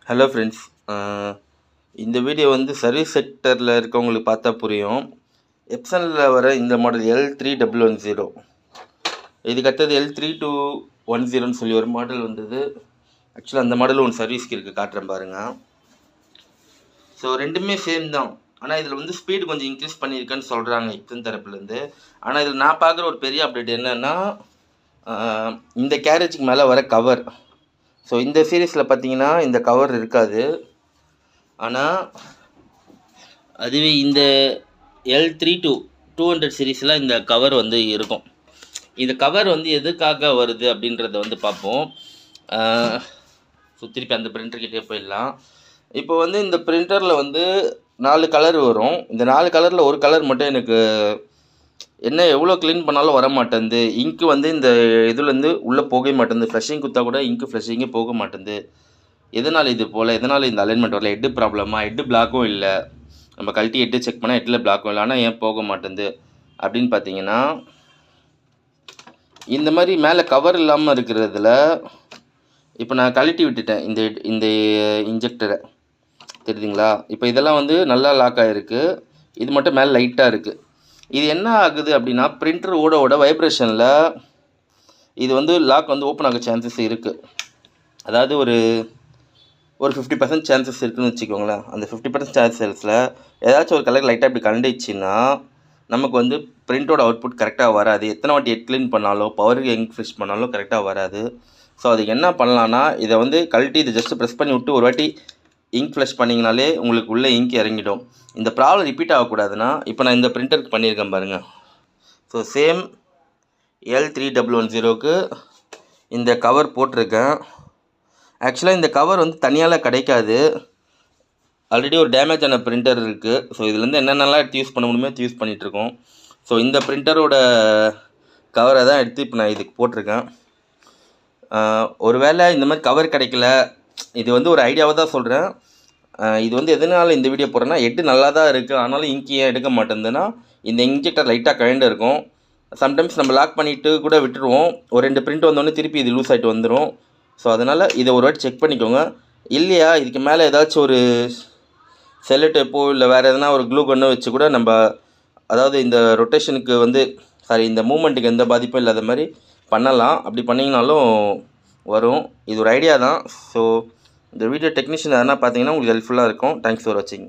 Hello friends. இந்த video வந்து service செக்டரில் இருக்கவங்களுக்கு பார்த்தா புரியும். எப்சனில் வர இந்த மாடல் L3010, இதுக்கு அடுத்தது L3210 சொல்லி ஒரு மாடல் வந்தது. ஆக்சுவலாக அந்த மாடல் ஒன்று சர்வீஸ்க்கு இருக்குது, காட்டுறேன் பாருங்கள். ஸோ ரெண்டுமே சேம் தான். ஆனால் இதில் வந்து ஸ்பீடு கொஞ்சம் இன்க்ரீஸ் பண்ணியிருக்கேன்னு சொல்கிறாங்க எப்சன் தரப்புலேருந்து. ஆனால் இதில் நான் பார்க்குற ஒரு பெரிய அப்டேட் என்னென்னா, இந்த கேரேஜுக்கு மேலே வர கவர். ஸோ இந்த சீரீஸில் பார்த்தீங்கன்னா இந்த கவர் இருக்காது. ஆனால் அதுவே இந்த L3200 சீரீஸில் இந்த கவர் வந்து இருக்கும். இந்த கவர் வந்து எதுக்காக வருது அப்படின்றத வந்து பார்ப்போம். ஸோ திருப்பி அந்த பிரிண்டர்கிட்டே போயிடலாம். இப்போ வந்து இந்த பிரிண்டரில் வந்து 4 கலர் வரும். இந்த 4 கலரில் ஒரு கலர் மட்டும் எனக்கு என்ன எவ்வளோ க்ளீன் பண்ணாலும் வர மாட்டேங்குது. இங்க்கு வந்து இந்த இதுலேருந்து உள்ளே போகவே மாட்டேங்குது. ஃப்ளஷிங் குத்தா கூட இங்க்கு ஃப்ளஷிங்கே போக மாட்டேங்குது. எதனால் இது போல், எதனால் இந்த அலைன்மெண்ட் வரல? ஹெட்டு ப்ராப்ளமா? ஹெட்டு பிளாக்கும் இல்லை. நம்ம கழட்டி ஹெட்டு செக் பண்ணால் ஹெட்டில் பிளாக்கும் இல்லை, ஆனால் ஏன் போக மாட்டேங்குது அப்படின்னு பார்த்தீங்கன்னா, இந்த மாதிரி மேலே கவர் இல்லாமல் இருக்கிறதுல இப்போ நான் கழட்டி விட்டுட்டேன் இந்த இன்ஜெக்டரை, தெரியுதுங்களா? இப்போ இதெல்லாம் வந்து நல்லா லாக் ஆகிருக்கு. இது மட்டும் மேலே லைட்டாக இருக்குது. இது என்ன ஆகுது அப்படின்னா, பிரிண்டர் ஓட வைப்ரேஷனில் இது வந்து லாக் வந்து ஓப்பன் ஆக சான்சஸ் இருக்குது. அதாவது ஒரு 50% சான்சஸ் இருக்குதுன்னு வச்சுக்கோங்களேன். அந்த 50% சான்சஸில் ஏதாச்சும் ஒரு கலர் லைட்டாக இப்படி கலந்துச்சுன்னா நமக்கு வந்து பிரிண்டோட அவுட்புட் கரெக்டாக வராது. எத்தனை வாட்டி ஹெட் க்ளீன் பண்ணாலும், பவருக்கு இங்க் ஃபிஷ் பண்ணாலும் கரெக்டாக வராது. ஸோ அதுக்கு என்ன பண்ணலான்னா, இதை வந்து கழட்டி இதை ஜஸ்ட்டு ப்ரெஸ் பண்ணி விட்டு ஒரு வாட்டி இங்க் ஃப்ளஷ் பண்ணிங்கனாலே உங்களுக்கு உள்ளே இங்க் இறங்கிடும். இந்த ப்ராப்ளம் ரிப்பீட் ஆகக்கூடாதுன்னா, இப்போ நான் இந்த பிரிண்டருக்கு பண்ணியிருக்கேன் பாருங்கள். ஸோ சேம் L3010க்கு இந்த கவர் போட்டிருக்கேன். ஆக்சுவலாக இந்த கவர் வந்து தனியால் கிடைக்காது. ஆல்ரெடி ஒரு டேமேஜ் ஆன பிரிண்டர் இருக்குது. ஸோ இதுலேருந்து என்னென்னலாம் எடுத்து யூஸ் பண்ண முடியுமோ எடுத்து யூஸ் பண்ணிகிட்ருக்கோம். ஸோ இந்த பிரிண்டரோட கவரை தான் எடுத்து இப்போ நான் இதுக்கு போட்டிருக்கேன். ஒரு வேளை இந்த மாதிரி கவர் கிடைக்கல, இது வந்து ஒரு ஐடியாவை தான் சொல்கிறேன். இது வந்து எதனால் இந்த வீடியோ போடுறேன்னா, ஹெட்டு நல்லா தான் இருக்குது, ஆனாலும் இங்க் ஏன் எடுக்க மாட்டேங்குதுன்னா, இந்த இன்ஜெக்டர் லைட்டாக கழண்டு இருக்கும். சம்டைம்ஸ் நம்ம லாக் பண்ணிவிட்டு கூட விட்டுருவோம். ஒரு 2 பிரிண்ட் வந்தோடனே திருப்பி இது லூஸ் ஆகிட்டு வந்துடும். ஸோ அதனால் இதை ஒரு வாட்டி செக் பண்ணிக்கோங்க. இல்லையா இதுக்கு மேலே ஏதாச்சும் ஒரு செல்லோ டேப்போ இல்லை வேறு எதனா ஒரு க்ளூ கன்னோ வச்சு கூட நம்ம, அதாவது இந்த ரொட்டேஷனுக்கு வந்து இந்த மூமெண்ட்டுக்கு எந்த பாதிப்பும் இல்லாத மாதிரி பண்ணலாம். அப்படி பண்ணிங்கனாலும் வரும். இது ஒரு ஐடியா தான். ஸோ இந்த வீடியோ டெக்னீஷியன் யாருன்னா பார்த்தீங்கன்னா உங்களுக்கு ஹெல்ப்ஃபுல்லாக இருக்கும். தேங்க்ஸ் ஃபார் வாட்சிங்.